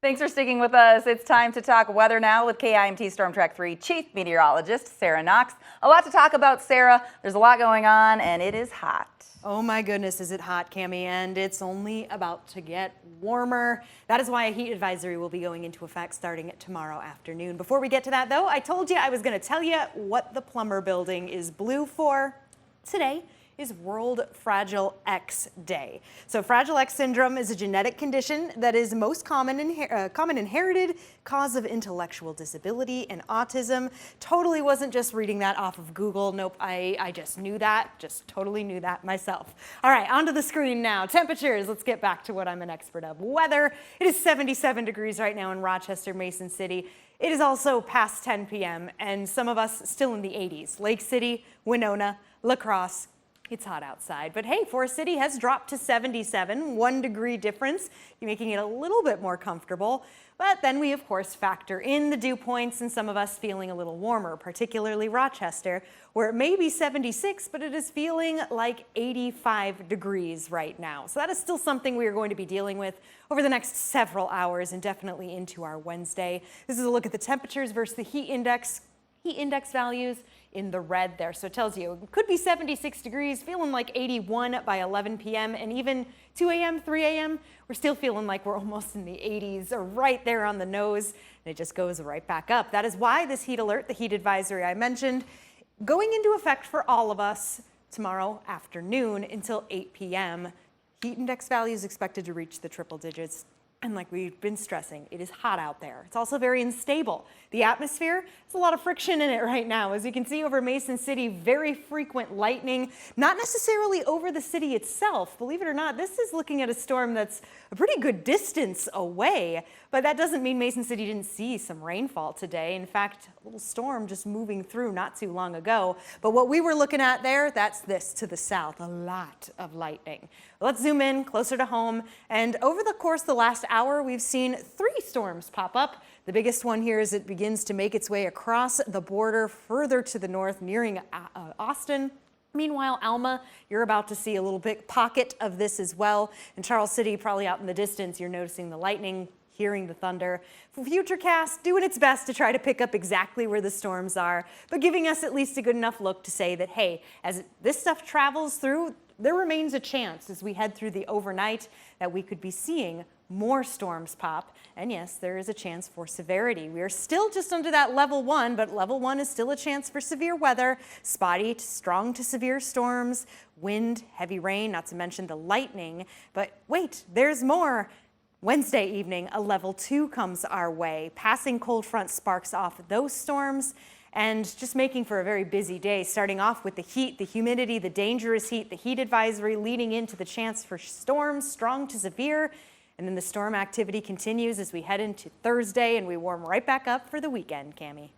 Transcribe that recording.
Thanks for sticking with us. It's time to talk weather now with KIMT Storm Track 3 Chief Meteorologist Sarah Knox. A lot to talk about, Sarah. There's a lot going on, and it is hot. Oh my goodness, is it hot, Cami? And it's only about to get warmer. That is why a heat advisory will be going into effect starting tomorrow afternoon. Before we get to that, though, I told you I was going to tell you what the Plumber Building is blue for. Today is World Fragile X Day. So Fragile X syndrome is a genetic condition that is most common inherited cause of intellectual disability and autism. Totally wasn't just reading that off of Google. Nope, I just knew that, just totally knew that myself. All right, onto the screen now. Temperatures, let's get back to what I'm an expert of. Weather, it is 77 degrees right now in Rochester, Mason City. It is also past 10 p.m. and some of us still in the 80s. Lake City, Winona, La Crosse. It's hot outside, but hey, Forest City has dropped to 77, 1 degree difference, making it a little bit more comfortable. But then we, of course, factor in the dew points and some of us feeling a little warmer, particularly Rochester, where it may be 76, but it is feeling like 85 degrees right now. So that is still something we are going to be dealing with over the next several hours and definitely into our Wednesday. This is a look at the temperatures versus the heat index values in the red there. So it tells you it could be 76 degrees, feeling like 81 by 11 p.m. and even 2 a.m., 3 a.m., we're still feeling like we're almost in the 80s or right there on the nose, and it just goes right back up. That is why this heat alert, the heat advisory I mentioned, going into effect for all of us tomorrow afternoon until 8 p.m. Heat index values expected to reach the triple digits. And like we've been stressing, it is hot out there. It's also very unstable. The atmosphere, there's a lot of friction in it right now. As you can see over Mason City, very frequent lightning, not necessarily over the city itself. Believe it or not, this is looking at a storm that's a pretty good distance away, but that doesn't mean Mason City didn't see some rainfall today. In fact, a little storm just moving through not too long ago. But what we were looking at there, that's this to the south, a lot of lightning. Let's zoom in closer to home. And over the course of the last hour, we've seen 3 storms pop up. The biggest one here is it begins to make its way across the border further to the north, nearing Austin. Meanwhile, Alma, you're about to see a little bit pocket of this as well. In Charles City, probably out in the distance, you're noticing the lightning, hearing the thunder. Futurecast doing its best to try to pick up exactly where the storms are, but giving us at least a good enough look to say that, hey, as this stuff travels through, there remains a chance as we head through the overnight that we could be seeing more storms pop. And yes, there is a chance for severity. We are still just under that level 1, but level 1 is still a chance for severe weather, spotty to strong to severe storms, wind, heavy rain, not to mention the lightning. But wait, there's more. Wednesday evening, a level 2 comes our way. Passing cold front sparks off those storms and just making for a very busy day, starting off with the heat, the humidity, the dangerous heat, the heat advisory leading into the chance for storms, strong to severe. And then the storm activity continues as we head into Thursday and we warm right back up for the weekend, Cami.